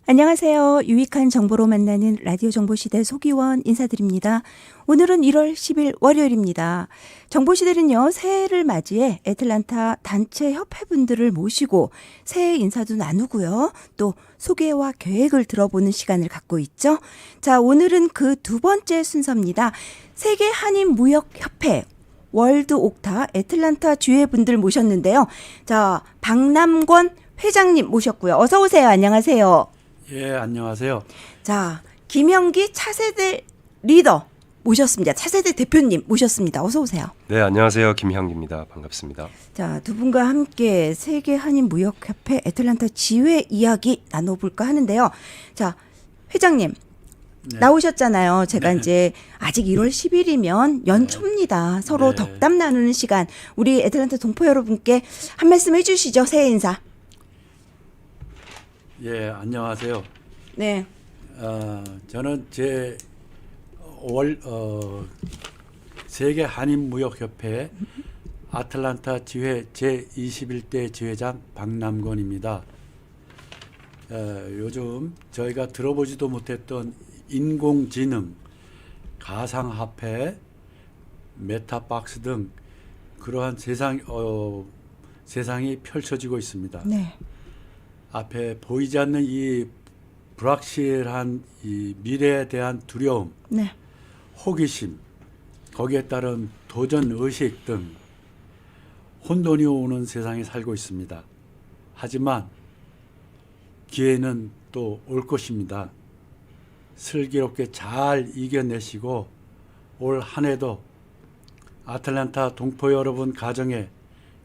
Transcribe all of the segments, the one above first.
안녕하세요. 유익한 정보로 만나는 라디오 정보시대 소기원 인사드립니다. 오늘은 1월 10일 월요일입니다. 정보시대는요, 새해를 맞이해 애틀란타 단체 협회분들을 모시고 새해 인사도 나누고요. 또 소개와 계획을 들어보는 시간을 갖고 있죠. 자, 오늘은 그 두 번째 순서입니다. 세계 한인무역협회 월드 옥타 애틀란타 주회분들 모셨는데요. 자, 박남권 회장님 모셨고요. 어서 오세요. 안녕하세요. 예, 안녕하세요. 자, 김형기 차세대 리더 모셨습니다. 차세대 대표님 모셨습니다. 어서 오세요. 네, 안녕하세요. 김형기입니다. 반갑습니다. 자, 두 분과 함께 세계 한인 무역협회 애틀란타 지회 이야기 나눠볼까 하는데요. 자, 회장님 네. 나오셨잖아요. 제가 이제 아직 1월 10일이면 연초입니다. 서로 네. 덕담 나누는 시간. 우리 애틀란타 동포 여러분께 한 말씀 해주시죠. 새해 인사. 예, 안녕하세요. 네. 저는 세계 한인무역협회 아틀란타 지회 제21대 지회장 박남권입니다. 요즘 저희가 들어보지도 못했던 인공지능, 가상화폐, 메타박스 등 그러한 세상이 펼쳐지고 있습니다. 네. 앞에 보이지 않는 이 불확실한 이 미래에 대한 두려움, 네. 호기심, 거기에 따른 도전 의식 등 혼돈이 오는 세상에 살고 있습니다. 하지만 기회는 또 올 것입니다. 슬기롭게 잘 이겨내시고 올 한 해도 아틀란타 동포 여러분 가정에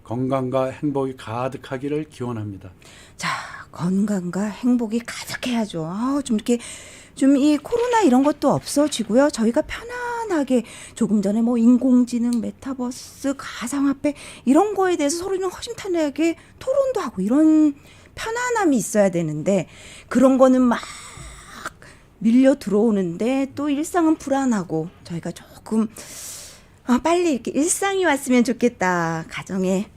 건강과 행복이 가득하기를 기원합니다. 자, 건강과 행복이 가득해야죠. 좀 이렇게 좀 이 코로나 이런 것도 없어지고요. 저희가 편안하게 조금 전에 뭐 인공지능, 메타버스, 가상화폐 이런 거에 대해서 서로 좀 허심탄회하게 토론도 하고 이런 편안함이 있어야 되는데 그런 거는 막 밀려 들어오는데 또 일상은 불안하고 저희가 조금 빨리 이렇게 일상이 왔으면 좋겠다. 가정에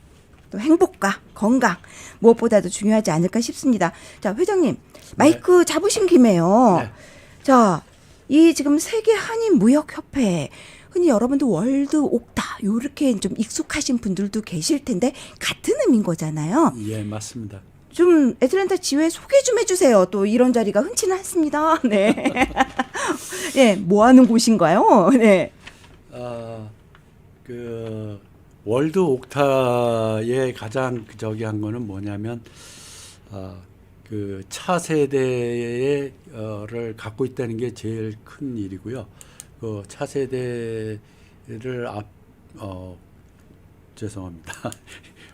또 행복과 건강 무엇보다도 중요하지 않을까 싶습니다. 자, 회장님 마이크 잡으신 김에요. 네. 자, 이 지금 세계 한인 무역협회 흔히 여러분들 월드 옥타 이렇게 좀 익숙하신 분들도 계실 텐데 같은 의미인 거잖아요. 예, 맞습니다. 좀 애틀란타 지회 소개 좀 해주세요. 또 이런 자리가 흔치는 않습니다. 네. 네, 뭐 하는 곳인가요? 네. 그 월드 옥타의 가장 한 거는 뭐냐면 그 차세대를 갖고 있다는 게 제일 큰 일이고요. 그 차세대를 죄송합니다.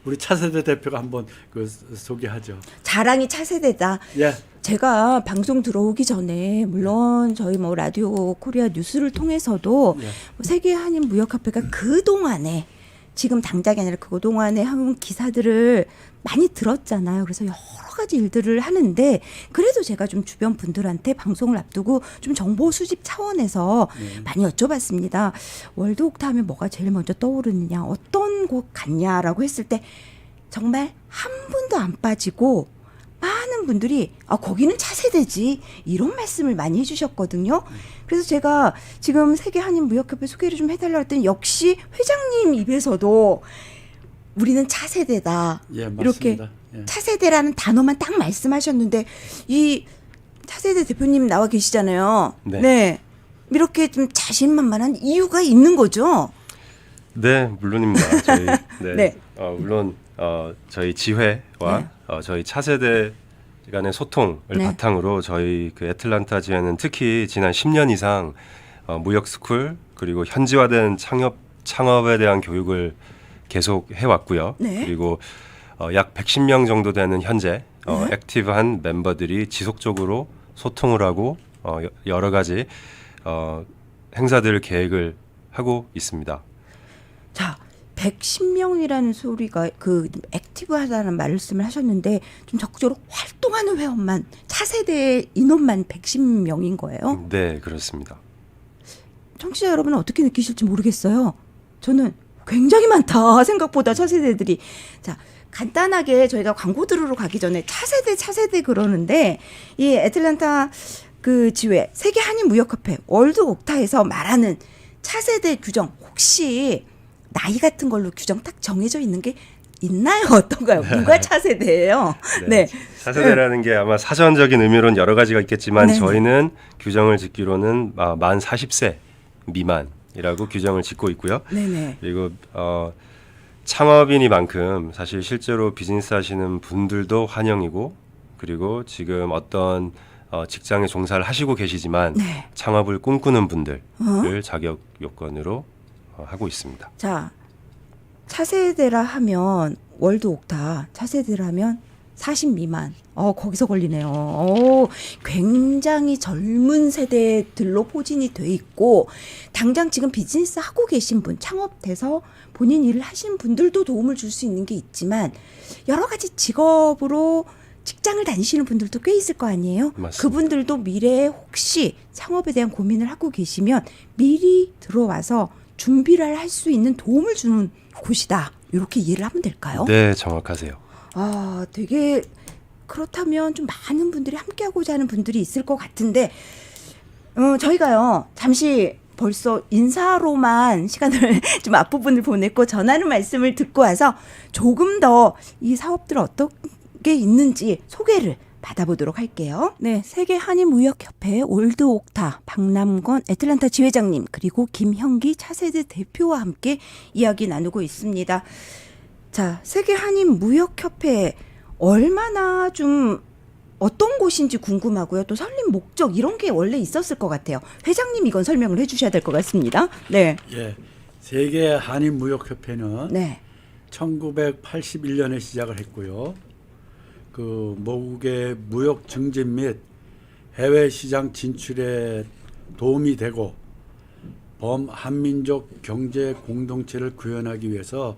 우리 차세대 대표가 한번 그 소개하죠. 자랑이 차세대다. 예. 제가 방송 들어오기 전에 물론 저희 뭐 라디오 코리아 뉴스를 통해서도 예. 세계 한인 무역협회가 그 동안에 지금 당장이 아니라 그 동안에 한 기사들을 많이 들었잖아요. 그래서 여러 가지 일들을 하는데 그래도 제가 좀 주변 분들한테 방송을 앞두고 좀 정보 수집 차원에서 많이 여쭤봤습니다. 월드 옥타 하면 뭐가 제일 먼저 떠오르느냐, 어떤 곳 같냐라고 했을 때 정말 한 분도 안 빠지고 많은 분들이 거기는 차세대지 이런 말씀을 많이 해주셨거든요. 그래서 제가 지금 세계 한인무역협회 소개를 좀 해달라고 했더니 역시 회장님 입에서도 우리는 차세대다. 예, 맞습니다. 이렇게 예. 차세대라는 단어만 딱 말씀하셨는데 이 차세대 대표님 나와 계시잖아요. 네. 이렇게 좀 자신만만한 이유가 있는 거죠. 네, 물론입니다. 저희 네. 물론 저희 지회와 저희 차세대 간의 소통을 네. 바탕으로 저희 그 애틀란타 지회는 특히 지난 10년 이상 무역 스쿨 그리고 현지화된 창업에 대한 교육을 계속 해왔고요. 네. 그리고 약 110명 정도 되는 현재 네. 액티브한 멤버들이 지속적으로 소통을 하고 여러 가지 행사들 계획을 하고 있습니다. 자, 110명이라는 소리가 그 액티브하다는 말씀을 하셨는데 좀 적극적으로 활동하는 회원만 차세대 인원만 110명인 거예요? 네, 그렇습니다. 청취자 여러분은 어떻게 느끼실지 모르겠어요. 저는 굉장히 많다. 생각보다 차세대들이. 자, 간단하게 저희가 광고 들으러 가기 전에 차세대 그러는데 이 애틀랜타 그 지회 세계 한인 무역협회 월드 옥타에서 말하는 차세대 규정 혹시 나이 같은 걸로 규정 딱 정해져 있는 게 있나요? 어떤가요? 누가 차세대예요? 네. 차세대라는 게 아마 사전적인 의미로는 여러 가지가 있겠지만 네네. 저희는 규정을 짓기로는 만 40세 미만이라고 규정을 짓고 있고요. 네네. 그리고 창업인이만큼 사실 실제로 비즈니스 하시는 분들도 환영이고 그리고 지금 어떤 직장에 종사를 하시고 계시지만 네. 창업을 꿈꾸는 분들을 자격 요건으로 하고 있습니다. 자, 차세대라 하면 월드 옥타 차세대라 하면 40 미만. 거기서 걸리네요. 굉장히 젊은 세대들로 포진이 돼 있고 당장 지금 비즈니스 하고 계신 분, 창업돼서 본인 일을 하신 분들도 도움을 줄 수 있는 게 있지만 여러 가지 직업으로 직장을 다니시는 분들도 꽤 있을 거 아니에요? 맞습니다. 그분들도 미래에 혹시 창업에 대한 고민을 하고 계시면 미리 들어와서 준비를 할 수 있는 도움을 주는 곳이다. 이렇게 이해를 하면 될까요? 네, 정확하세요. 아, 되게 그렇다면 좀 많은 분들이 함께하고자 하는 분들이 있을 것 같은데 저희가요 잠시 벌써 인사로만 시간을 좀 앞부분을 보냈고 전하는 말씀을 듣고 와서 조금 더 이 사업들 어떤 게 있는지 소개를 받아보도록 할게요. 네, 세계 한인무역협회 올드 옥타 박남권 애틀랜타 지회장님 그리고 김형기 차세대 대표와 함께 이야기 나누고 있습니다. 자, 세계 한인무역협회 얼마나 좀 어떤 곳인지 궁금하고요. 또 설립 목적 이런 게 원래 있었을 것 같아요. 회장님 이건 설명을 해주셔야 될 것 같습니다. 네, 예, 세계 한인무역협회는 네, 1981년에 시작을 했고요. 그 모국의 무역 증진 및 해외 시장 진출에 도움이 되고 범한민족 경제 공동체를 구현하기 위해서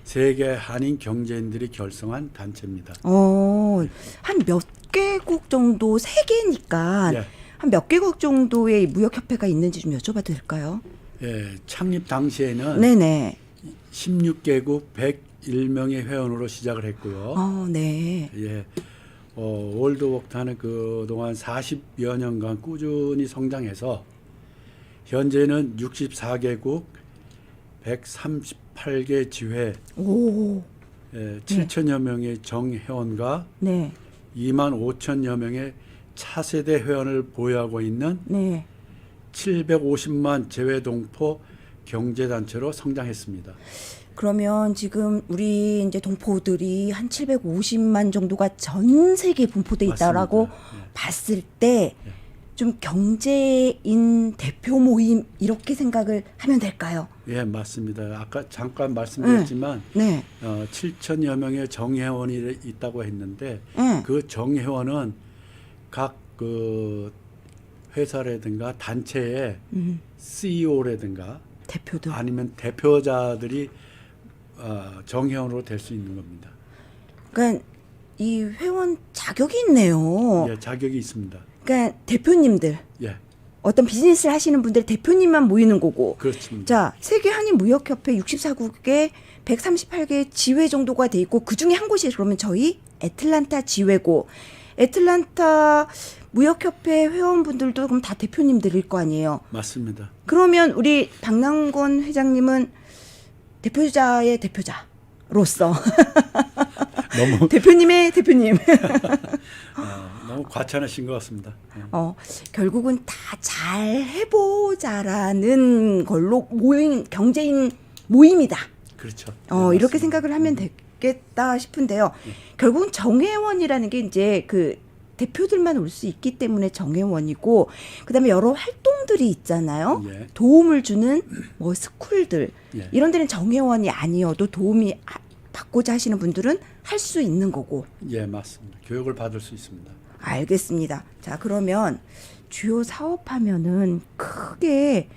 세계 한인 경제인들이 결성한 단체입니다. 한 몇 개국 정도 세계니까 예. 한 몇 개국 정도의 무역협회가 있는지 좀 여쭤봐도 될까요? 예, 창립 당시에는 네네. 16개국 101명의 회원으로 시작을 했고요. 네. 예, 월드 옥타는 그동안 40여 년간 꾸준히 성장해서 현재는 64개국 138개 지회 오, 7천여 명의 정회원과 네, 2만 5천여 명의 차세대 회원을 보유하고 있는 네. 750만 재외동포 경제단체로 성장했습니다. 그러면 지금 우리 이제 동포들이 한 750만 정도가 전 세계에 분포돼 있다라고 맞습니다. 예. 봤을 때 좀 경제인 대표 모임 이렇게 생각을 하면 될까요? 예, 맞습니다. 아까 잠깐 말씀드렸지만 네. 7천여 명의 정회원이 있다고 했는데 네. 그 정회원은 각 그 회사라든가 단체의 CEO라든가 대표들. 아니면 대표자들이 정회원으로 될 수 있는 겁니다. 그러니까 이 회원 자격이 있네요. 예, 자격이 있습니다. 그러니까 대표님들 예, 어떤 비즈니스를 하시는 분들 대표님만 모이는 거고. 그렇습니다. 자, 세계 한인무역협회 64국에 138개 지회 정도가 돼 있고 그 중에 한 곳이 그러면 저희 애틀랜타 지회고 애틀랜타 무역협회 회원분들도 그럼 다 대표님들일 거 아니에요. 맞습니다. 그러면 우리 박남권 회장님은 대표자의 대표자로서 너무 대표님의 대표님. 너무 과찬하신 것 같습니다. 예. 결국은 다 잘 해보자라는 걸로 모임 경제인 모임이다. 그렇죠. 이렇게 맞습니다. 생각을 하면 되겠다 싶은데요. 결국은 정회원이라는 게 이제 그 대표들만 올 수 있기 때문에 정회원이고 그다음에 여러 활동들이 있잖아요. 예. 도움을 주는 뭐 스쿨들 예. 이런 데는 정회원이 아니어도 도움이 받고자 하시는 분들은 할 수 있는 거고. 예, 맞습니다. 교육을 받을 수 있습니다. 알겠습니다. 자, 그러면 주요 사업하면은 크게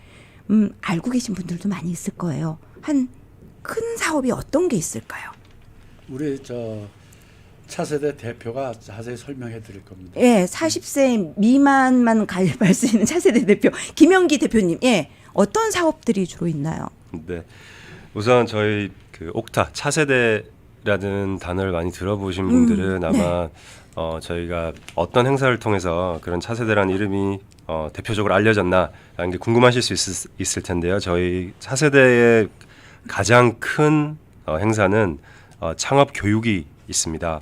알고 계신 분들도 많이 있을 거예요. 한 큰 사업이 어떤 게 있을까요? 우리 차세대 대표가 자세히 설명해 드릴 겁니다. 예, 40세 미만만 가입할 수 있는 차세대 대표 김영기 대표님. 예. 어떤 사업들이 주로 있나요? 네. 우선 저희 그 옥타 차세대라는 단어를 많이 들어보신 분들은 아마 저희가 어떤 행사를 통해서 그런 차세대라는 이름이 대표적으로 알려졌나라는 게 궁금하실 수 있을 텐데요. 저희 차세대의 가장 큰 행사는 창업 교육이 있습니다.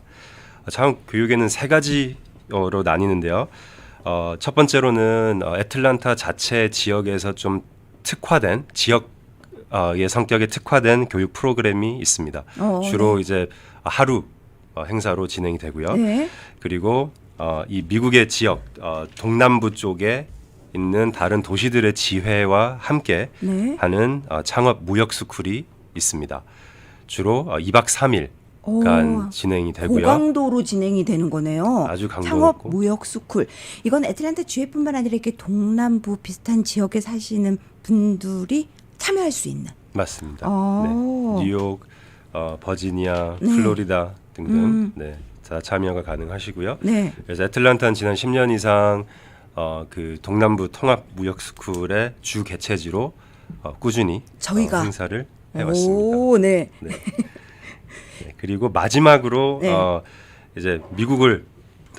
창업 교육에는 세 가지로 나뉘는데요. 첫 번째로는 애틀란타 자체 지역에서 좀 특화된 지역의 성격에 특화된 교육 프로그램이 있습니다. 주로 네. 이제 하루 행사로 진행이 되고요. 네. 그리고 이 미국의 지역 동남부 쪽에 있는 다른 도시들의 지회와 함께 네. 하는 창업 무역 스쿨이 있습니다. 주로 2박 3일간 진행이 되고요. 고강도로 진행이 되는 거네요. 아주 강도 창업 높고. 무역 스쿨. 이건 애틀랜타 주에뿐만 아니라 이렇게 동남부 비슷한 지역에 사시는 분들이 참여할 수 있는. 맞습니다. 어. 네. 뉴욕, 버지니아, 네. 플로리다 등등 네, 다 참여가 가능하시고요. 네. 그래서 애틀란타는 지난 10년 이상 그 동남부 통합 무역 스쿨의 주 개최지로 꾸준히 저희가 행사를 해왔습니다. 오, 네. 네. 네, 그리고 마지막으로 네. 이제 미국을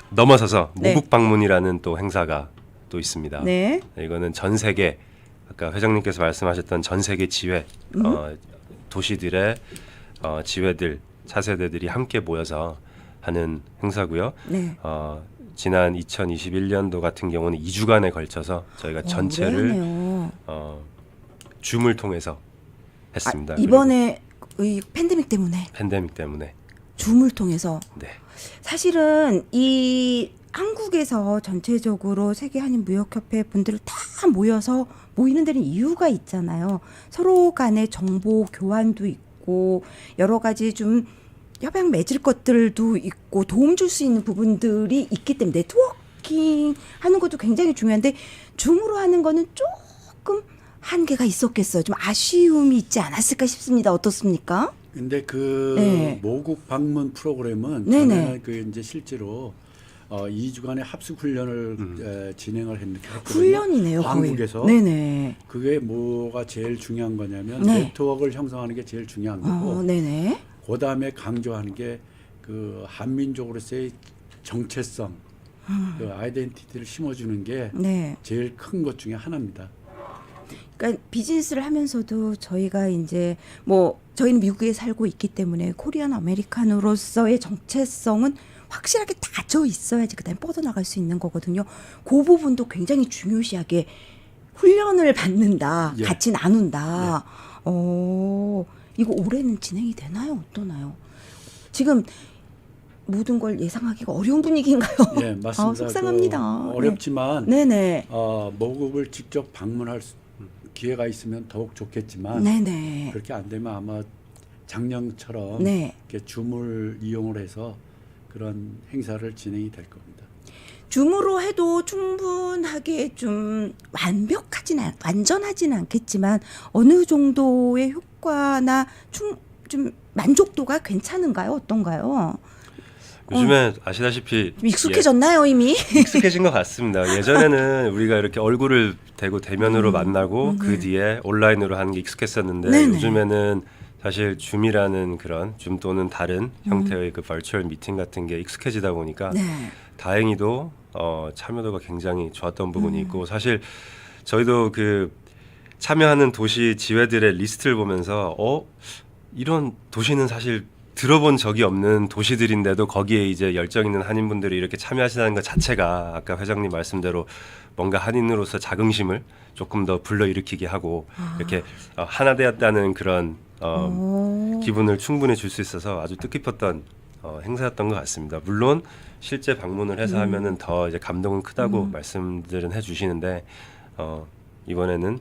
넘어서서 네. 모국 방문이라는 또 행사가 또 있습니다. 네. 이거는 전 세계 아까 회장님께서 말씀하셨던 전 세계 지회 도시들의 지회들 차세대들이 함께 모여서 하는 행사고요. 네. 지난 2021년도 같은 경우는 2주간에 걸쳐서 저희가 전체를 오래하네요. 줌을 통해서 했습니다. 이번에 이 팬데믹 때문에 그리고 팬데믹 때문에 줌을 통해서 네. 사실은 이 한국에서 전체적으로 세계 한인 무역협회 분들을 다 모여서 모이는 데는 이유가 있잖아요. 서로 간의 정보 교환도 있고 여러 가지 좀 협약 맺을 것들도 있고 도움 줄 수 있는 부분들이 있기 때문에 네트워킹 하는 것도 굉장히 중요한데 줌으로 하는 거는 조금 한계가 있었겠어요. 좀 아쉬움이 있지 않았을까 싶습니다. 어떻습니까? 근데 그 네. 모국 방문 프로그램은 네네. 전에는 그 이제 실제로 2주간의 합숙 훈련을 진행을 했거든요. 훈련이네요. 거의. 한국에서. 네네. 그게 뭐가 제일 중요한 거냐면 네. 네트워크를 형성하는 게 제일 중요한 거고 네네. 그다음에 강조하는 게 그 한민족으로서의 정체성, 그 아이덴티티를 심어주는 게 네. 제일 큰 것 중에 하나입니다. 그러니까 비즈니스를 하면서도 저희가 이제 뭐 저희는 미국에 살고 있기 때문에 코리안 아메리칸으로서의 정체성은 확실하게 다져 있어야지 그다음에 뻗어나갈 수 있는 거거든요. 그 부분도 굉장히 중요시하게 훈련을 받는다, 예. 같이 나눈다. 이거 올해는 진행이 되나요? 어떠나요? 지금 모든 걸 예상하기가 어려운 분위기인가요? 예, 맞습니다. 속상합니다. 어렵지만 네네. 모국을 직접 방문할 기회가 있으면 더욱 좋겠지만 네네. 그렇게 안 되면 아마 작년처럼 네. 이렇게 줌을 이용을 해서 그런 행사를 진행이 될 겁니다. 줌으로 해도 충분하게 좀 완전하지는 않겠지만 어느 정도의 효과나 좀 만족도가 괜찮은가요? 어떤가요? 요즘에 아시다시피 좀 익숙해졌나요 이미? 익숙해진 것 같습니다. 예전에는 우리가 이렇게 얼굴을 대고 대면으로 만나고 그 뒤에 온라인으로 하는 게 익숙했었는데 네네. 요즘에는 사실 줌이라는 그런 줌 또는 다른 형태의 그 버추얼 미팅 같은 게 익숙해지다 보니까 네. 다행히도 참여도가 굉장히 좋았던 부분이 있고 사실 저희도 그 참여하는 도시 지회들의 리스트를 보면서 이런 도시는 사실 들어본 적이 없는 도시들인데도 거기에 이제 열정 있는 한인분들이 이렇게 참여하시는 것 자체가 아까 회장님 말씀대로 뭔가 한인으로서 자긍심을 조금 더 불러일으키게 하고 이렇게 하나 되었다는 그런 기분을 충분히 줄 수 있어서 아주 뜻깊었던 행사였던 것 같습니다. 물론 실제 방문을 해서 하면은 더 이제 감동은 크다고 말씀들은 해주시는데 이번에는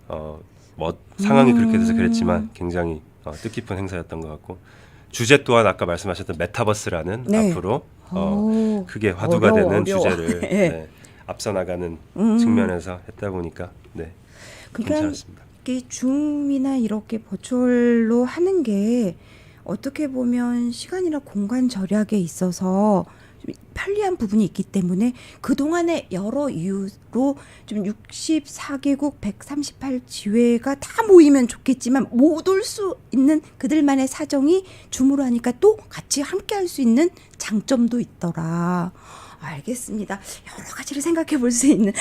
뭐 상황이 그렇게 돼서 그랬지만 굉장히 뜻깊은 행사였던 것 같고 주제 또한 아까 말씀하셨던 메타버스라는 네. 앞으로 오, 크게 화두가 되는 어려워. 주제를 네. 네, 앞서 나가는 측면에서 했다 보니까 네, 그러니까 괜찮았습니다. 이게 줌이나 이렇게 버추얼로 하는 게 어떻게 보면 시간이나 공간 절약에 있어서 좀 편리한 부분이 있기 때문에 그동안의 여러 이유로 좀 64개국 138지회가 다 모이면 좋겠지만 못 올 수 있는 그들만의 사정이 줌으로 하니까 또 같이 함께 할 수 있는 장점도 있더라. 알겠습니다. 여러 가지를 생각해 볼 수 있는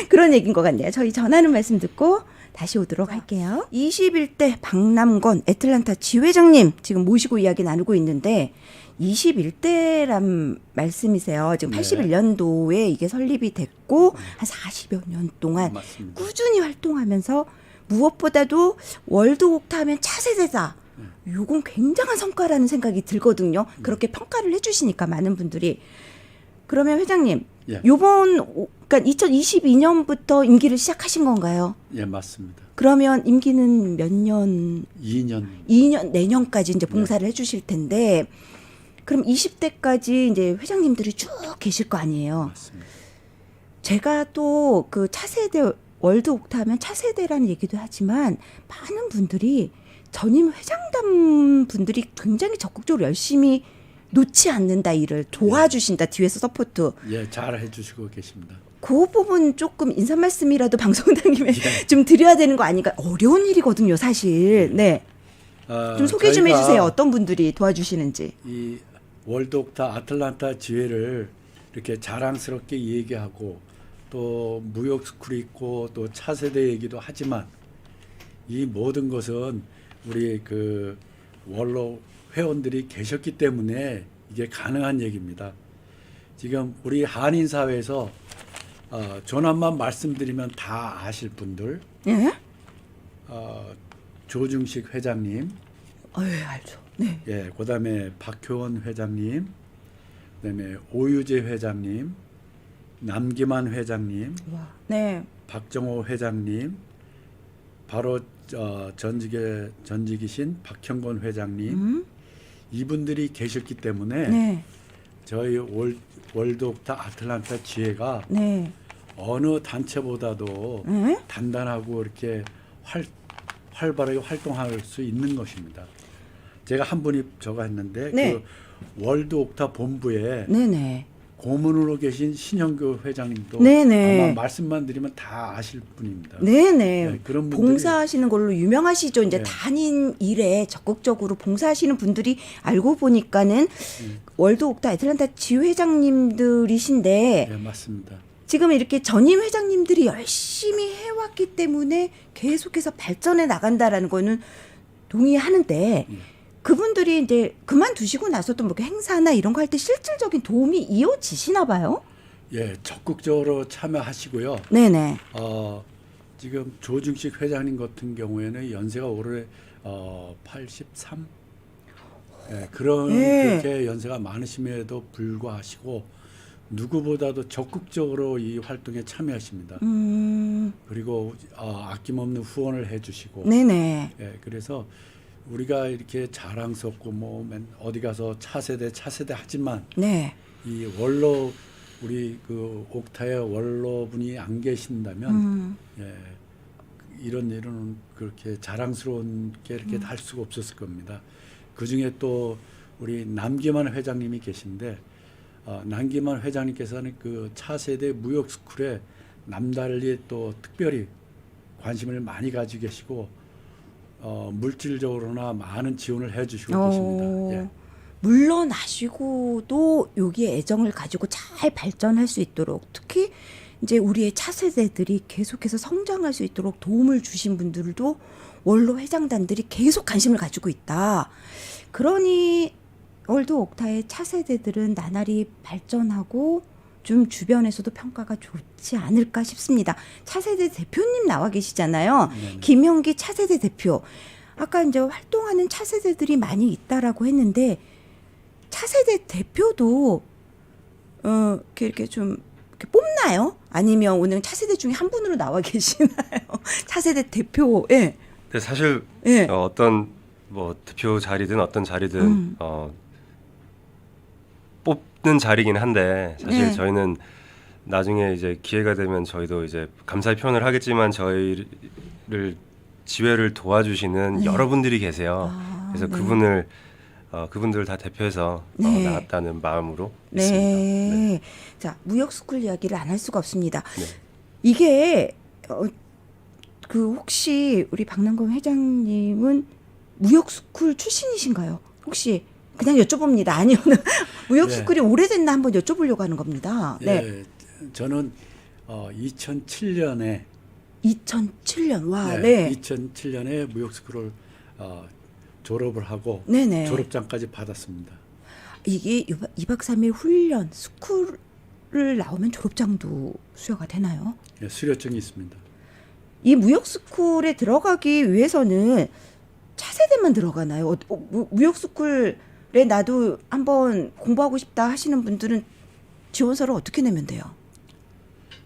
그런 얘기인 것 같네요. 저희 전하는 말씀 듣고 다시 오도록 할게요. 21대 박남건 애틀란타 지회장님 지금 모시고 이야기 나누고 있는데 21대란 말씀이세요. 지금 네. 81년도에 이게 설립이 됐고 한 40여 년 동안 맞습니다. 꾸준히 활동하면서 무엇보다도 월드 옥타 하면 차세대다. 요건 굉장한 성과라는 생각이 들거든요. 그렇게 평가를 해주시니까 많은 분들이. 그러면 회장님, 예. 그러니까 2022년부터 임기를 시작하신 건가요? 예, 맞습니다. 그러면 임기는 몇 년? 2년 내년까지 이제 봉사를 해주실 텐데, 그럼 20대까지 이제 회장님들이 쭉 계실 거 아니에요? 맞습니다. 제가 또 그 차세대 월드 옥타 하면 차세대라는 얘기도 하지만 많은 분들이 전임 회장단 분들이 굉장히 적극적으로 열심히 놓지 않는다 일을 도와주신다 뒤에서 서포트. 예, 잘 해주시고 계십니다. 그 부분 조금 인사 말씀이라도 방송당님에 예. 좀 드려야 되는 거 아닌가? 어려운 일이거든요, 사실. 네. 좀 소개 좀 저희가 해주세요. 어떤 분들이 도와주시는지. 이 월드 옥타 아틀란타 지회를 이렇게 자랑스럽게 얘기하고 또 무역 스쿨이 있고 또 차세대 얘기도 하지만 이 모든 것은 우리 그 원로 회원들이 계셨기 때문에 이게 가능한 얘기입니다. 지금 우리 한인 사회에서 전함만 말씀드리면 다 아실 분들, 예? 조중식 회장님, 알죠. 네. 예, 그다음에 박효원 회장님, 그다음에 오유재 회장님, 남기만 회장님, 와. 네. 박정호 회장님, 바로 전직이신 박형건 회장님, 이분들이 계셨기 때문에 네. 저희 월드 옥타 아틀란타 지회가 네. 어느 단체보다도 네? 단단하고 이렇게 활발하게 활동할 수 있는 것입니다. 제가 한 분이 저거 했는데 네. 그 월드 옥타 본부에 네네. 고문으로 계신 신영교 회장님도 네네. 아마 말씀만 드리면 다 아실 분입니다. 네네. 네, 그런 분들이 봉사하시는 걸로 유명하시죠. 이제 네. 단인 일에 적극적으로 봉사하시는 분들이 알고 보니까는 월드 옥타 애틀란타 지회장님들이신데 네, 맞습니다. 지금 이렇게 전임 회장님들이 열심히 해왔기 때문에 계속해서 발전해 나간다라는 거는 동의하는데 그분들이 이제 그만두시고 나서도 뭐 행사나 이런 거 할 때 실질적인 도움이 이어지시나 봐요? 예, 적극적으로 참여하시고요. 네네. 지금 조중식 회장님 같은 경우에는 연세가 올해 83. 예, 그렇게 연세가 많으심에도 불구하시고 누구보다도 적극적으로 이 활동에 참여하십니다. 그리고 아낌없는 후원을 해주시고. 네네. 예, 그래서 우리가 이렇게 자랑스럽고 뭐 어디 가서 차세대 하지만 네. 이 원로 우리 그 옥타의 원로분이 안 계신다면 예, 이런 일은 그렇게 자랑스러운 게 이렇게 할 수가 없었을 겁니다. 그 중에 또 우리 남기만 회장님이 계신데 남기만 회장님께서는 그 차세대 무역 스쿨에 남달리 또 특별히 관심을 많이 가지고 계시고 물질적으로나 많은 지원을 해주시고 계십니다. 예. 물러나시고도 여기에 애정을 가지고 잘 발전할 수 있도록 특히 이제 우리의 차세대들이 계속해서 성장할 수 있도록 도움을 주신 분들도 원로 회장단들이 계속 관심을 가지고 있다. 그러니 월드 옥타의 차세대들은 나날이 발전하고 좀 주변에서도 평가가 좋지 않을까 싶습니다. 차세대 대표님 나와 계시잖아요. 네네. 김형기 차세대 대표. 아까 이제 활동하는 차세대들이 많이 있다라고 했는데 차세대 대표도 이렇게 좀 이렇게 뽑나요? 아니면 오늘 차세대 중에 한 분으로 나와 계시나요? 차세대 대표. 예. 근데 사실 예. 어떤 뭐 대표 자리든 어떤 자리든 뽑는 자리긴 한데 사실 네. 저희는 나중에 이제 기회가 되면 저희도 이제 감사의 표현을 하겠지만 저희를 지회를 도와주시는 네. 여러분들이 계세요. 그래서 네. 그분을 그분들을 다 대표해서 네. 나갔다는 마음으로 있습니다. 네. 자, 무역 스쿨 이야기를 안 할 수가 없습니다. 네. 이게 그 혹시 우리 박남건 회장님은 무역 스쿨 출신이신가요? 혹시 그냥 여쭤봅니다. 아니면 무역 네. 스쿨이 오래됐나 한번 여쭤보려고 하는 겁니다. 네. 예, 저는 2007년에 2007년. 와, 네. 2007년에 무역스쿨을 졸업을 하고 네네. 졸업장까지 받았습니다. 이게 2박 3일 훈련 스쿨을 나오면 졸업장도 수여가 되나요? 예, 수료증이 있습니다. 이 무역 스쿨에 들어가기 위해서는 차세대만 들어가나요? 무역 스쿨에 나도 한번 공부하고 싶다 하시는 분들은 지원서를 어떻게 내면 돼요?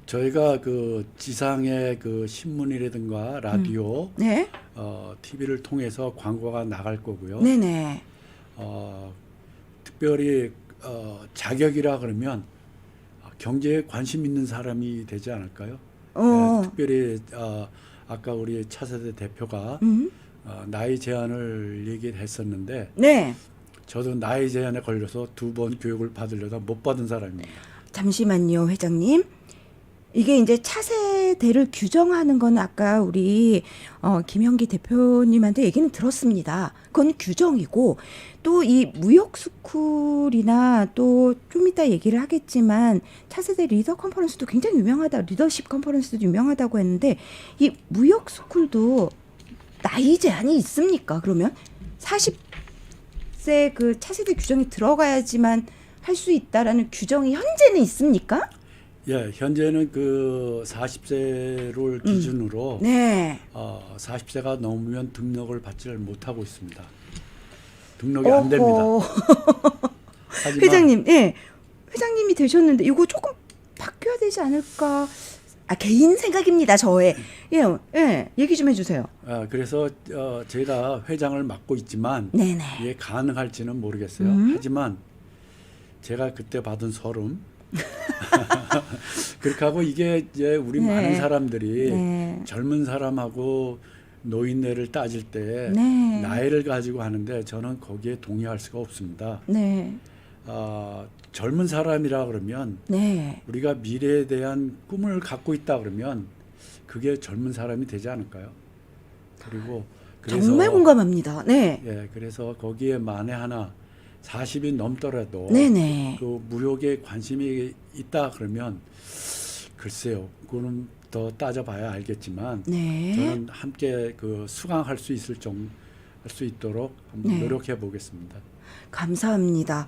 저희가 그 지상의 그 신문이라든가 라디오, 네. TV를 통해서 광고가 나갈 거고요. 네네. 특별히 자격이라 그러면 경제에 관심 있는 사람이 되지 않을까요? 특별히 아까 우리 차세대 대표가 나이 제한을 얘기했었는데 네. 저도 나이 제한에 걸려서 2번 교육을 받으려다 못 받은 사람입니다. 잠시만요, 회장님. 이게 이제 차세대를 규정하는 건 아까 우리 김현기 대표님한테 얘기는 들었습니다. 그건 규정이고 또 이 무역 스쿨이나 또 좀 이따 얘기를 하겠지만 차세대 리더 컨퍼런스도 굉장히 유명하다. 리더십 컨퍼런스도 유명하다고 했는데 이 무역 스쿨도 나이 제한이 있습니까? 그러면 40세 그 차세대 규정이 들어가야지만 할 수 있다라는 규정이 현재는 있습니까? 예, 현재는 그 40세를 기준으로 네. 40세가 넘으면 등록을 받지를 못하고 있습니다. 등록이 안 됩니다. 하지만 회장님, 예. 회장님이 되셨는데 이거 조금 바뀌어야 되지 않을까? 개인 생각입니다, 저의. 예, 예. 얘기 좀 해주세요. 그래서 제가 회장을 맡고 있지만 네네. 이게 가능할지는 모르겠어요. 하지만 제가 그때 받은 서름 그렇게 하고 이게 이제 우리 네. 많은 사람들이 네. 젊은 사람하고 노인네를 따질 때 네. 나이를 가지고 하는데 저는 거기에 동의할 수가 없습니다. 네. 젊은 사람이라 그러면 네. 우리가 미래에 대한 꿈을 갖고 있다 그러면 그게 젊은 사람이 되지 않을까요? 그리고 그래서 정말 공감합니다. 네. 예, 그래서 거기에 만에 하나 40이 넘더라도 네네. 그 무역에 관심이 있다 그러면 글쎄요, 그거는 더 따져봐야 알겠지만 네. 저는 함께 그 수강할 수 있을 할 수 있도록 한번 네. 노력해 보겠습니다. 감사합니다.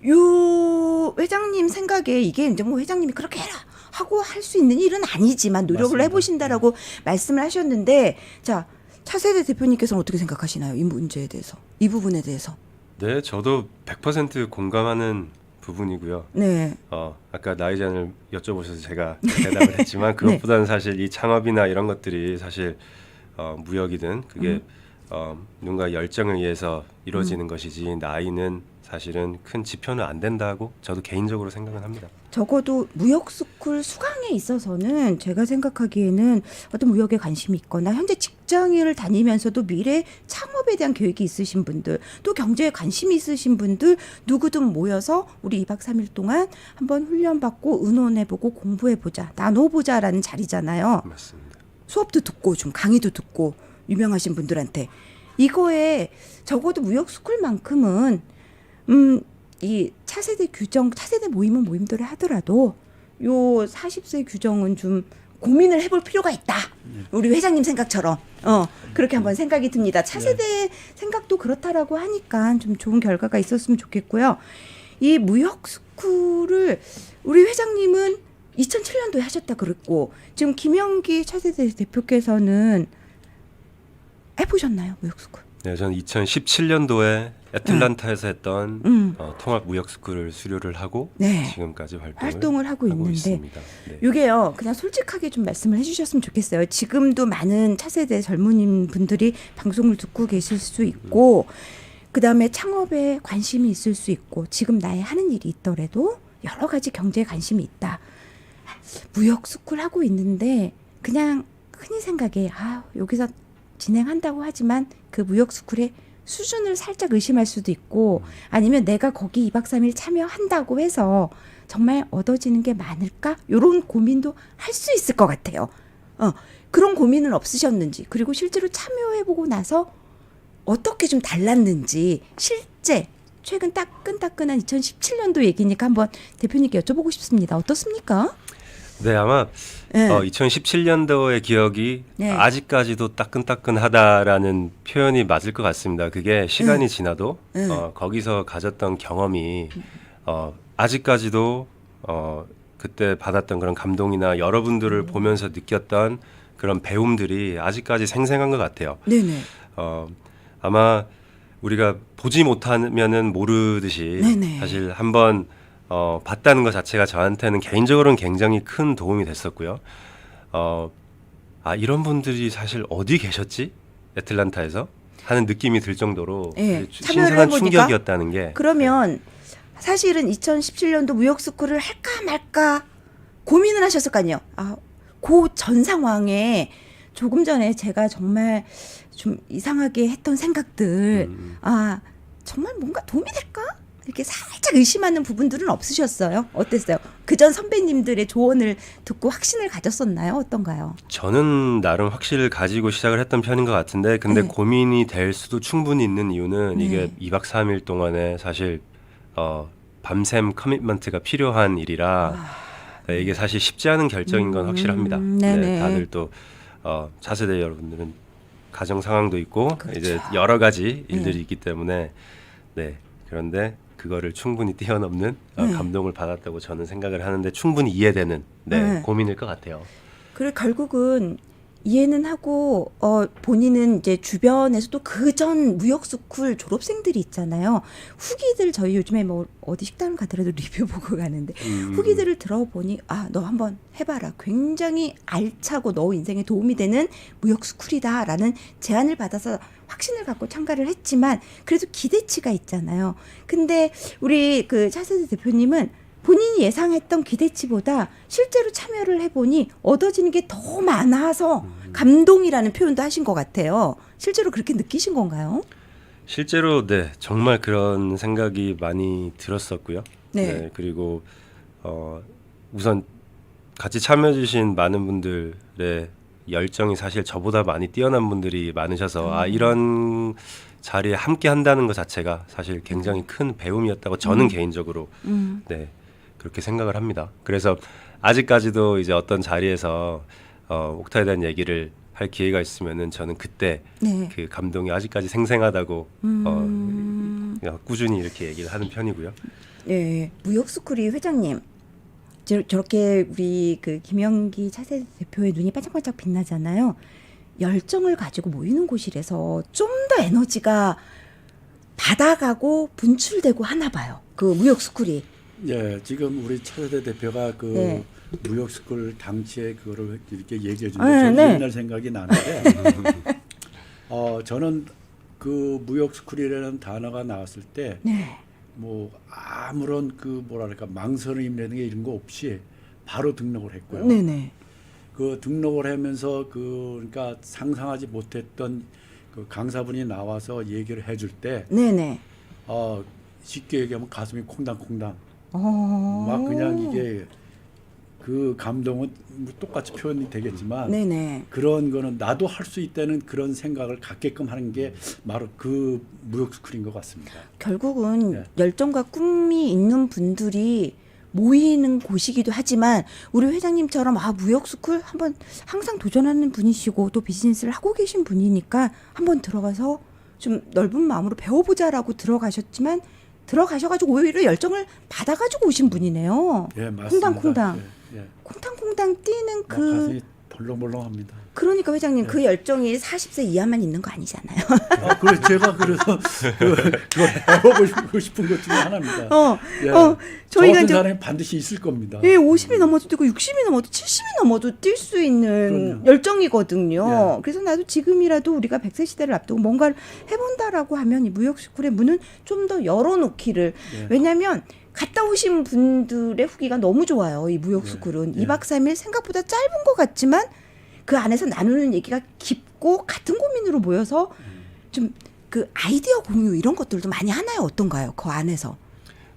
요 회장님 생각에 이게 이제 뭐 회장님이 그렇게 해라 하고 할 수 있는 일은 아니지만 노력을 맞습니다. 해보신다라고 말씀을 하셨는데 자 차세대 대표님께서는 어떻게 생각하시나요? 이 문제에 대해서 이 부분에 대해서. 네, 저도 100% 공감하는 부분이고요. 네. 아까 나이 제한을 여쭤보셔서 제가 대답을 했지만 그것보다는 사실 이 창업이나 이런 것들이 사실 무역이든 그게 누군가 열정에 의해서 이루어지는 것이지 나이는 사실은 큰 지표는 안 된다고 저도 개인적으로 생각은 합니다. 적어도 무역 스쿨 수강에 있어서는 제가 생각하기에는 어떤 무역에 관심이 있거나 현재 직장을 다니면서도 미래 창업에 대한 계획이 있으신 분들 또 경제에 관심이 있으신 분들 누구든 모여서 우리 2박 3일 동안 한번 훈련받고 의논해보고 공부해보자 나눠보자라는 자리잖아요. 맞습니다. 수업도 듣고 좀 강의도 듣고 유명하신 분들한테 이거에 적어도 무역 스쿨만큼은 이 차세대 규정, 차세대 모임은 모임대로 하더라도 요 40세 규정은 좀 고민을 해볼 필요가 있다. 우리 회장님 생각처럼 그렇게 한번 생각이 듭니다. 차세대 생각도 그렇다라고 하니까 좀 좋은 결과가 있었으면 좋겠고요. 이 무역 스쿨을 우리 회장님은 2007년도에 하셨다 그랬고 지금 김영기 차세대 대표께서는 해보셨나요, 무역 스쿨? 네, 저는 2017년도에 애틀란타에서 했던 통합 무역 스쿨을 수료를 하고 네. 지금까지 활동을 하고 있는데 있습니다. 네. 이게요 그냥 솔직하게 좀 말씀을 해주셨으면 좋겠어요. 지금도 많은 차세대 젊은 분들이 방송을 듣고 계실 수 있고 그다음에 창업에 관심이 있을 수 있고 지금 나의 하는 일이 있더라도 여러 가지 경제에 관심이 있다. 무역 스쿨 하고 있는데 그냥 흔히 생각에 여기서 진행한다고 하지만 그 무역 스쿨에 수준을 살짝 의심할 수도 있고 아니면 내가 거기 2박 3일 참여한다고 해서 정말 얻어지는 게 많을까? 이런 고민도 할 수 있을 것 같아요. 그런 고민은 없으셨는지 그리고 실제로 참여해보고 나서 어떻게 좀 달랐는지 실제 최근 따끈따끈한 2017년도 얘기니까 한번 대표님께 여쭤보고 싶습니다. 어떻습니까? 네, 아마 네. 2017년도의 기억이 네. 아직까지도 따끈따끈하다라는 표현이 맞을 것 같습니다. 그게 시간이 지나도 거기서 가졌던 경험이 아직까지도 그때 받았던 그런 감동이나 여러분들을 보면서 느꼈던 그런 배움들이 아직까지 생생한 것 같아요. 네네. 아마 우리가 보지 못하면은 모르듯이 네네. 사실 한번 봤다는 것 자체가 저한테는 개인적으로는 굉장히 큰 도움이 됐었고요. 이런 분들이 사실 어디 계셨지? 애틀란타에서 하는 느낌이 들 정도로 네, 신선한 참여를 해보니까? 충격이었다는 게 그러면 사실은 2017년도 무역스쿨을 할까 말까 고민을 하셨을 거 아니에요. 그 전 상황에 조금 전에 제가 정말 좀 이상하게 했던 생각들, 정말 뭔가 도움이 될까? 이렇게 살짝 의심하는 부분들은 없으셨어요? 어땠어요? 그전 선배님들의 조언을 듣고 확신을 가졌었나요? 어떤가요? 저는 나름 확신을 가지고 시작을 했던 편인 것 같은데 근데 네. 고민이 될 수도 충분히 있는 이유는 네. 이게 2박 3일 동안에 사실 밤샘 커미트먼트가 필요한 일이라 이게 사실 쉽지 않은 결정인 건 확실합니다. 네네. 네, 다들 또 차세대 여러분들은 가정 상황도 있고 그렇죠. 이제 여러 가지 일들이 있기 때문에 네 그런데 그거를 충분히 뛰어넘는 감동을 받았다고 저는 생각을 하는데 충분히 이해되는 네. 고민일 것 같아요. 그래 결국은 이해는 하고 본인은 이제 주변에서도 그전 무역스쿨 졸업생들이 있잖아요. 후기들 저희 요즘에 뭐 어디 식당 가더라도 리뷰 보고 가는데 후기들을 들어보니 너 한번 해봐라. 굉장히 알차고 너 인생에 도움이 되는 무역스쿨이다라는 제안을 받아서 확신을 갖고 참가를 했지만 그래도 기대치가 있잖아요. 근데 우리 그 차세대 대표님은 본인이 예상했던 기대치보다 실제로 참여를 해보니 얻어지는 게 더 많아서 감동이라는 표현도 하신 것 같아요. 실제로 그렇게 느끼신 건가요? 실제로 네 정말 그런 생각이 많이 들었었고요. 네. 그리고 우선 같이 참여해주신 많은 분들의 열정이 사실 저보다 많이 뛰어난 분들이 많으셔서 이런 자리에 함께 한다는 것 자체가 사실 굉장히 큰 배움이었다고 저는 개인적으로 네 그렇게 생각을 합니다. 그래서 아직까지도 이제 어떤 자리에서 옥타에 대한 얘기를 할 기회가 있으면은 저는 그때 네. 그 감동이 아직까지 생생하다고 그냥 꾸준히 이렇게 얘기를 하는 편이고요. 네, 무역스쿨이 회장님 저렇게 우리 그 김영기 차세대 대표의 눈이 반짝반짝 빛나잖아요. 열정을 가지고 모이는 곳이라서 좀 더 에너지가 받아가고 분출되고 하나 봐요. 그 무역스쿨이. 예, 지금 우리 차세대 대표가 그 네. 무역스쿨 당시에 그거를 이렇게 얘기해 주는데 네, 저는 네. 옛날 생각이 나는데 저는 그 무역스쿨이라는 단어가 나왔을 때 네. 뭐 아무런 그 뭐랄까 망설임이라는 게 이런 거 없이 바로 등록을 했고요. 네네. 그 등록을 하면서 그러니까 상상하지 못했던 그 강사분이 나와서 얘기를 해줄 때 네네. 쉽게 얘기하면 가슴이 콩당콩당 막 막 그냥 이게 그 감동은 뭐 똑같이 표현이 되겠지만 네네. 그런 거는 나도 할 수 있다는 그런 생각을 갖게끔 하는 게 바로 그 무역스쿨인 것 같습니다. 결국은 네. 열정과 꿈이 있는 분들이 모이는 곳이기도 하지만 우리 회장님처럼 무역스쿨 한번 항상 도전하는 분이시고 또 비즈니스를 하고 계신 분이니까 한번 들어가서 좀 넓은 마음으로 배워보자라고 들어가셨지만 들어가셔가지고 오히려 열정을 받아가지고 오신 분이네요. 예, 맞습니다. 콩당콩당. 예. 콩당콩당 뛰는 막 그 가슴이 벌렁벌렁합니다. 그러니까 회장님 그 열정이 40세 이하만 있는 거 아니잖아요. 그래 제가 그래서 그걸 해보고 싶은 것 중에 하나입니다. 예. 저희가 저 같은 이제 사람이 반드시 있을 겁니다. 50이 넘어도 뛰고 60이 넘어도 70이 넘어도 뛸 수 있는 그럼요. 열정이거든요. 예. 그래서 나도 지금이라도 우리가 100세 시대를 앞두고 뭔가를 해본다라고 하면 이 무역스쿨의 문은 좀 더 열어놓기를. 예. 왜냐하면 갔다 오신 분들의 후기가 너무 좋아요. 이 무역스쿨은 예. 2박 3일 생각보다 짧은 것 같지만 그 안에서 나누는 얘기가 깊고 같은 고민으로 모여서 좀 그 아이디어 공유 이런 것들도 많이 하나요? 어떤가요? 그 안에서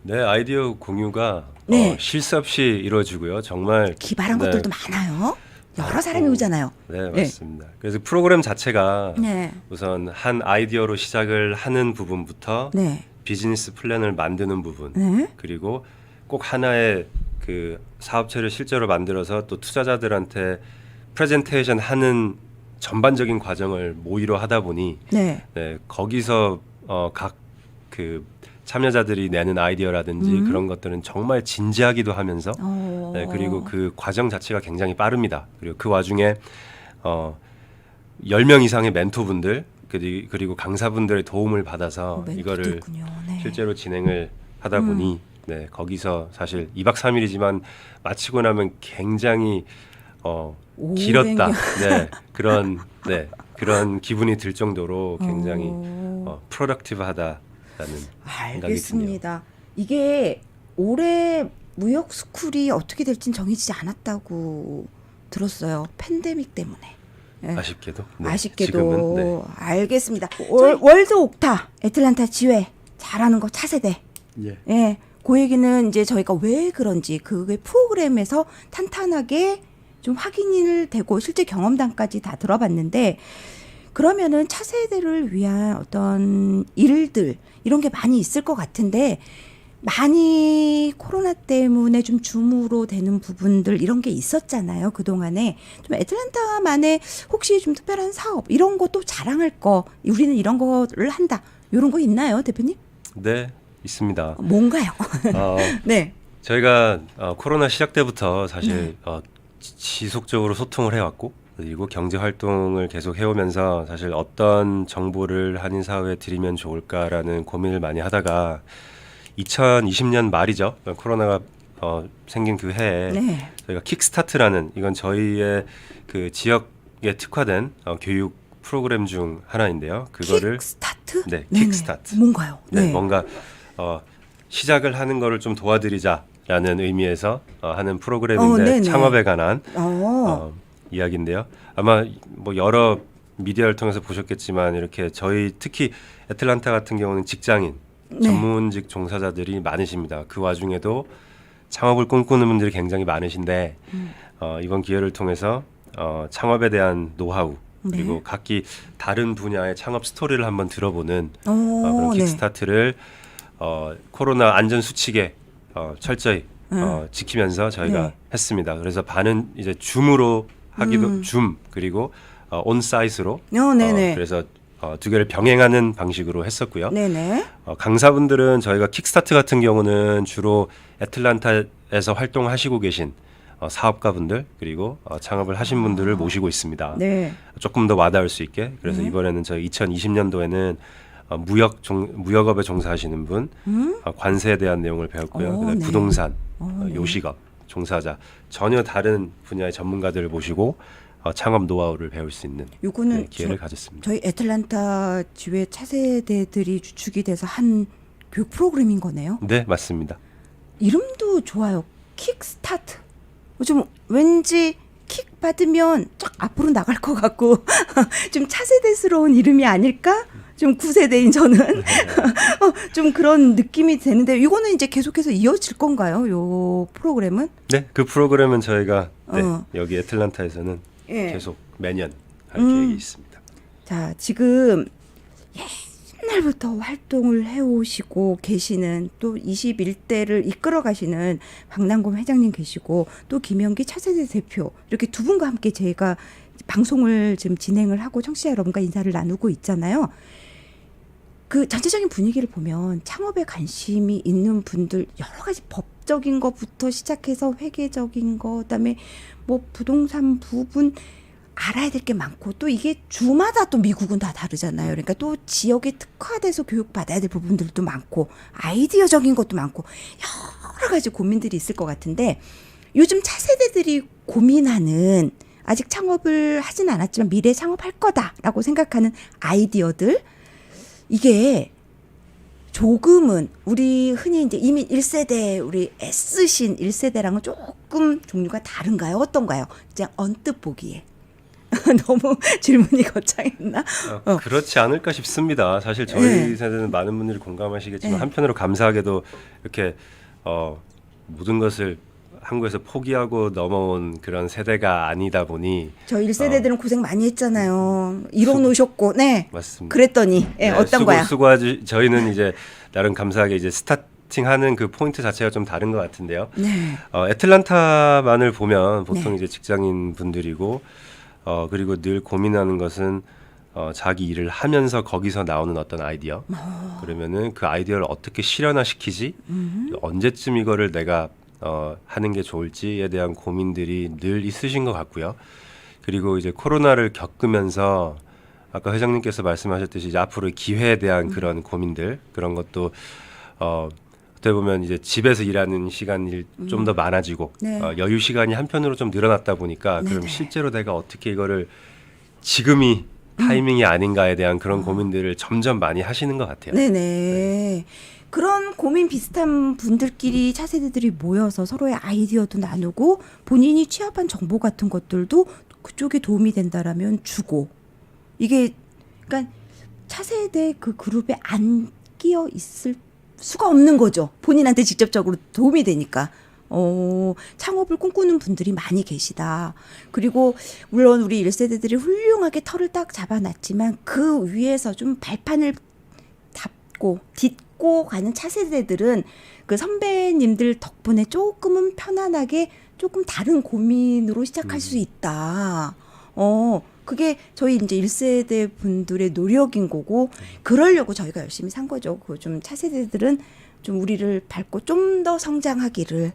네, 아이디어 공유가 네. 쉴 새 없이 이루어지고요. 정말 기발한 네. 것들도 많아요. 여러 사람이 오잖아요. 네, 맞습니다. 그래서 프로그램 자체가 네. 우선 한 아이디어로 시작을 하는 부분부터 네. 비즈니스 플랜을 만드는 부분, 네. 그리고 꼭 하나의 그 사업체를 실제로 만들어서 또 투자자들한테 프레젠테이션 하는 전반적인 과정을 모의로 하다 보니 네. 네, 거기서 각 그 참여자들이 내는 아이디어라든지 그런 것들은 정말 진지하기도 하면서 네, 그리고 그 과정 자체가 굉장히 빠릅니다. 그리고 그 와중에 10명 이상의 멘토분들 그리고 강사분들의 도움을 받아서 멘토도 이거를 있군요. 네. 실제로 진행을 하다 보니 네, 거기서 사실 2박 3일이지만 마치고 나면 굉장히 길었다. 네, 그런 기분이 들 정도로 굉장히 프로덕티브하다라는 생각이 드네요. 알겠습니다. 이게 올해 무역 스쿨이 어떻게 될진 정해지지 않았다고 들었어요. 팬데믹 때문에. 네. 아쉽게도. 네, 아쉽게도. 지금은, 네. 알겠습니다. 월드 옥타 애틀란타 지회 잘하는 거 차세대. 예. 예. 그 얘기는 이제 저희가 왜 그런지 그게 프로그램에서 탄탄하게 좀 확인이 되고 실제 경험담까지 다 들어봤는데 그러면은 차세대를 위한 어떤 일들 이런 게 많이 있을 것 같은데 많이 코로나 때문에 좀 줌으로 되는 부분들 이런 게 있었잖아요. 그동안에 좀 애틀란타만의 혹시 좀 특별한 사업 이런 것도 자랑할 거 우리는 이런 거를 한다. 이런 거 있나요, 대표님? 네, 있습니다. 뭔가요? 네. 저희가 코로나 시작 때부터 사실 지속적으로 소통을 해왔고 그리고 경제 활동을 계속 해오면서 사실 어떤 정보를 한인 사회에 드리면 좋을까라는 고민을 많이 하다가 2020년 말이죠. 코로나가 생긴 그 해에 네. 저희가 킥스타트라는 이건 저희의 그 지역에 특화된 교육 프로그램 중 하나인데요. 그거를 킥스타트? 네, 네네. 킥스타트. 뭔가요? 네, 뭔가 시작을 하는 거를 좀 도와드리자라는 의미에서 하는 프로그램인데 네네. 창업에 관한 이야기인데요. 아마 뭐 여러 미디어를 통해서 보셨겠지만 이렇게 저희 특히 애틀란타 같은 경우는 직장인 네. 전문직 종사자들이 많으십니다. 그 와중에도 창업을 꿈꾸는 분들이 굉장히 많으신데 이번 기회를 통해서 창업에 대한 노하우 그리고 네. 각기 다른 분야의 창업 스토리를 한번 들어보는 오, 그런 네. 킥스타트를 코로나 안전 수칙에 철저히 지키면서 저희가 네. 했습니다. 그래서 반은 이제 줌으로 하기도 줌 그리고 온사이트로 네네. 그래서 두 개를 병행하는 방식으로 했었고요. 네네. 강사분들은 저희가 킥스타트 같은 경우는 주로 애틀란타에서 활동하시고 계신 사업가분들 그리고 창업을 하신 분들을 모시고 있습니다. 네. 조금 더 와닿을 수 있게 그래서 이번에는 저희 2020년도에는 무역업에 종사하시는 분, 관세에 대한 내용을 배웠고요. 그다음에 네. 부동산, 네. 요식업 종사자 전혀 다른 분야의 전문가들을 모시고 창업 노하우를 배울 수 있는 요거는 기회를 가졌습니다. 저희 애틀란타 지회 차세대들이 주축이 돼서 한 교육 프로그램인 거네요. 네, 맞습니다. 이름도 좋아요. 킥스타트. 좀 왠지 킥 받으면 쫙 앞으로 나갈 것 같고 좀 차세대스러운 이름이 아닐까? 좀 9세대인 저는 좀 그런 느낌이 되는데 이거는 이제 계속해서 이어질 건가요? 요 프로그램은? 네, 그 프로그램은 저희가 어. 여기 애틀란타에서는 예. 계속 매년 할 계획이 있습니다. 자, 지금 옛날부터 활동을 해오시고 계시는 또 21대를 이끌어 가시는 박남곰 회장님 계시고 또 김영기 차세대 대표 이렇게 두 분과 함께 저희가 방송을 지금 진행을 하고 청취자 여러분과 인사를 나누고 있잖아요. 그 전체적인 분위기를 보면 창업에 관심이 있는 분들 여러 가지 법적인 것부터 시작해서 회계적인 거 그다음에 뭐 부동산 부분 알아야 될 게 많고 또 이게 주마다 또 미국은 다 다르잖아요. 그러니까 또 지역에 특화돼서 교육받아야 될 부분들도 많고 아이디어적인 것도 많고 여러 가지 고민들이 있을 것 같은데 요즘 차세대들이 고민하는 아직 창업을 하진 않았지만 미래에 창업할 거다라고 생각하는 아이디어들 이게 조금은 우리 흔히 이제 이미 1세대 우리 S신 1세대랑은 조금 종류가 다른가요? 어떤가요? 그냥 언뜻 보기에. 너무 질문이 거창했나? 그렇지 않을까 싶습니다. 사실 저희 네. 세대는 많은 분들이 공감하시겠지만 네. 한편으로 감사하게도 이렇게 모든 것을 한국에서 포기하고 넘어온 그런 세대가 아니다 보니 저 1세대들은 고생 많이 했잖아요. 이뤄놓으셨고, 네. 맞습니다. 그랬더니, 예, 어떤 거야? 수고하지 저희는 이제 나름 감사하게 이제 스타팅하는 그 포인트 자체가 좀 다른 것 같은데요. 네. 애틀란타만을 보면 보통 네. 이제 직장인 분들이고 그리고 늘 고민하는 것은 자기 일을 하면서 거기서 나오는 어떤 아이디어. 그러면은 그 아이디어를 어떻게 실현화시키지? 언제쯤 이거를 내가 하는 게 좋을지에 대한 고민들이 늘 있으신 것 같고요. 그리고 이제 코로나를 겪으면서 아까 회장님께서 말씀하셨듯이 이제 앞으로의 기회에 대한 그런 고민들 그런 것도 어떻게 보면 이제 집에서 일하는 시간이 좀 더 많아지고 네. 여유 시간이 한편으로 좀 늘어났다 보니까 그럼 네네. 실제로 내가 어떻게 이거를 지금이 타이밍이 아닌가에 대한 그런 고민들을 점점 많이 하시는 것 같아요. 네네. 그런 고민 비슷한 분들끼리 차세대들이 모여서 서로의 아이디어도 나누고 본인이 취합한 정보 같은 것들도 그쪽에 도움이 된다라면 주고 이게 그러니까 차세대 그 그룹에 안 끼어 있을 수가 없는 거죠. 본인한테 직접적으로 도움이 되니까. 창업을 꿈꾸는 분들이 많이 계시다. 그리고 물론 우리 1세대들이 훌륭하게 털을 딱 잡아놨지만 그 위에서 좀 발판을 딛고 가는 차세대들은 그 선배님들 덕분에 조금은 편안하게 조금 다른 고민으로 시작할 수 있다. 그게 저희 이제 1세대 분들의 노력인 거고 그러려고 저희가 열심히 산 거죠. 그 좀 차세대들은 좀 우리를 밟고 좀 더 성장하기를.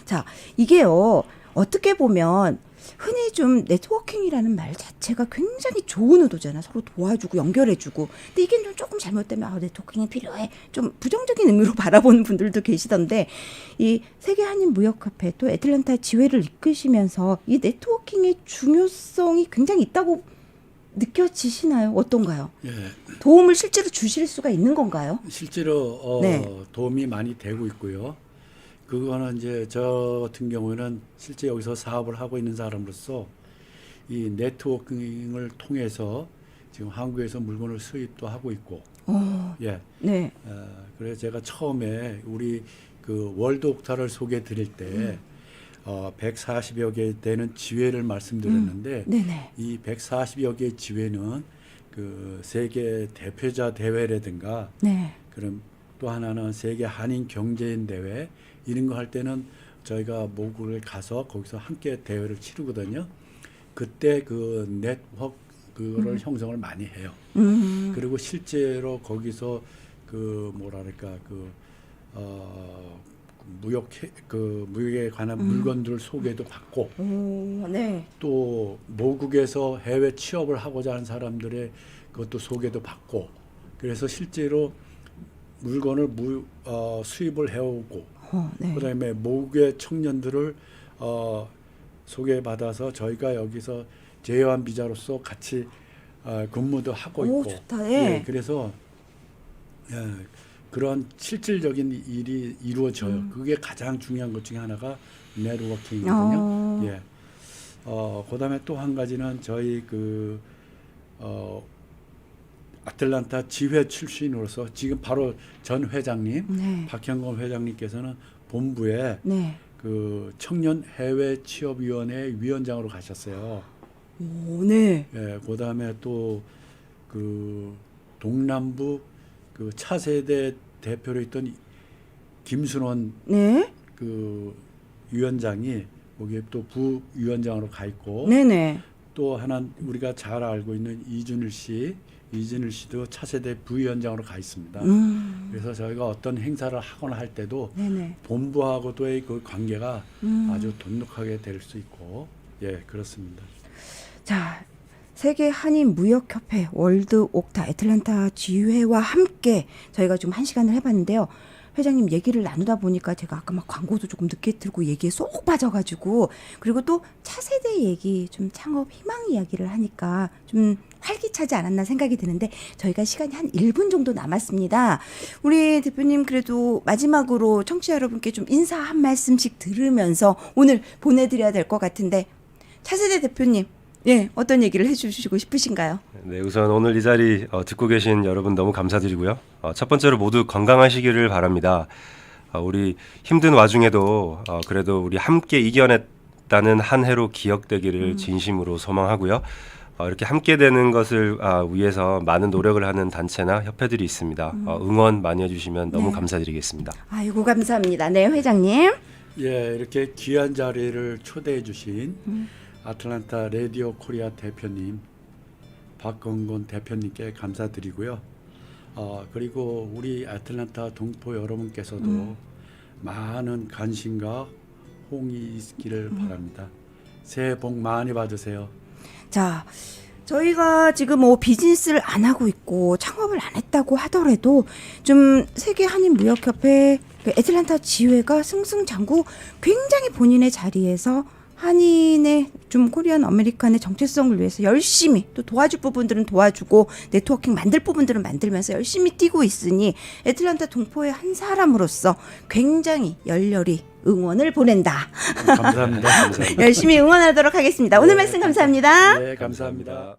자, 이게요. 어떻게 보면 흔히 좀 네트워킹이라는 말 자체가 굉장히 좋은 의도잖아. 서로 도와주고 연결해주고. 근데 이게 좀 조금 잘못되면 네트워킹이 필요해. 좀 부정적인 의미로 바라보는 분들도 계시던데 이 세계 한인 무역협회 또 애틀랜타 지회를 이끄시면서 이 네트워킹의 중요성이 굉장히 있다고 느껴지시나요? 어떤가요? 예, 도움을 실제로 주실 수가 있는 건가요? 실제로 네. 도움이 많이 되고 있고요. 그거는 이제 저 같은 경우에는 실제 여기서 사업을 하고 있는 사람으로서 이 네트워킹을 통해서 지금 한국에서 물건을 수입도 하고 있고, 예, 네. 그래서 제가 처음에 우리 그 월드 옥타를 소개해 드릴 때 140여 개 되는 지회를 말씀드렸는데 네네. 이 140여 개의 지회는 그 세계 대표자 대회라든가 네. 그럼 또 하나는 세계 한인 경제인 대회 이런 거 할 때는 저희가 모국을 가서 거기서 함께 대회를 치르거든요. 그때 그 네트워크 그거를 형성을 많이 해요. 그리고 실제로 거기서 그 뭐랄까 무역에 관한 물건들 소개도 받고 네. 또 모국에서 해외 취업을 하고자 하는 사람들의 그것도 소개도 받고 그래서 실제로 물건을 수입을 해오고 네. 그다음에 모국의 청년들을 소개받아서 저희가 여기서 제휴한 비자로서 같이 근무도 하고 있고 좋다. 예. 그래서 그런 실질적인 일이 이루어져요. 그게 가장 중요한 것 중에 하나가 네트워킹이거든요. 예. 그다음에 또 한 가지는 저희 아틀란타 지회 출신으로서 지금 바로 전 회장님 네. 박형검 회장님께서는 본부에 네. 그 청년 해외 취업위원회 위원장으로 가셨어요. 네. 예, 그다음에 또 그 동남부 그 차세대 대표로 있던 김순원 네. 그 위원장이 거기에 또 부위원장으로 가 있고 네네. 또 하나 우리가 잘 알고 있는 이준일 씨도 차세대 부위원장으로 가 있습니다. 그래서 저희가 어떤 행사를 하거나 할 때도 네네. 본부하고도의 그 관계가 아주 돈독하게 될 수 있고 그렇습니다. 자, 세계 한인 무역협회 월드 옥타 애틀랜타 지회와 함께 저희가 좀 1시간을 해봤는데요. 회장님 얘기를 나누다 보니까 제가 아까 막 광고도 조금 늦게 틀고 얘기에 쏙 빠져가지고 그리고 또 차세대 얘기 좀 창업 희망 이야기를 하니까 좀 활기차지 않았나 생각이 드는데 저희가 시간이 한 1분 정도 남았습니다. 우리 대표님 그래도 마지막으로 청취자 여러분께 좀 인사 한 말씀씩 들으면서 오늘 보내드려야 될 것 같은데 차세대 대표님 예, 어떤 얘기를 해주시고 싶으신가요? 네, 우선 오늘 이 자리 듣고 계신 여러분 너무 감사드리고요. 첫 번째로 모두 건강하시기를 바랍니다. 우리 힘든 와중에도 그래도 우리 함께 이겨냈다는 한 해로 기억되기를 진심으로 소망하고요. 이렇게 함께 되는 것을 위해서 많은 노력을 하는 단체나 협회들이 있습니다. 응원 많이 해주시면 너무 네. 감사드리겠습니다. 아이고 감사합니다. 네, 회장님. 예, 이렇게 귀한 자리를 초대해 주신 아틀란타 라디오 코리아 대표님, 박건곤 대표님께 감사드리고요. 그리고 우리 아틀란타 동포 여러분께서도 많은 관심과 호응이 있기를 바랍니다. 새해 복 많이 받으세요. 자, 저희가 지금 뭐 비즈니스를 안 하고 있고 창업을 안 했다고 하더라도 좀 세계 한인 무역협회 그 애틀란타 지회가 승승장구 굉장히 본인의 자리에서 한인의 좀 코리안 아메리칸의 정체성을 위해서 열심히 또 도와줄 부분들은 도와주고 네트워킹 만들 부분들은 만들면서 열심히 뛰고 있으니 애틀란타 동포의 한 사람으로서 굉장히 열렬히 응원을 보낸다. 감사합니다. 열심히 응원하도록 하겠습니다. 오늘 말씀 감사합니다. 네, 감사합니다.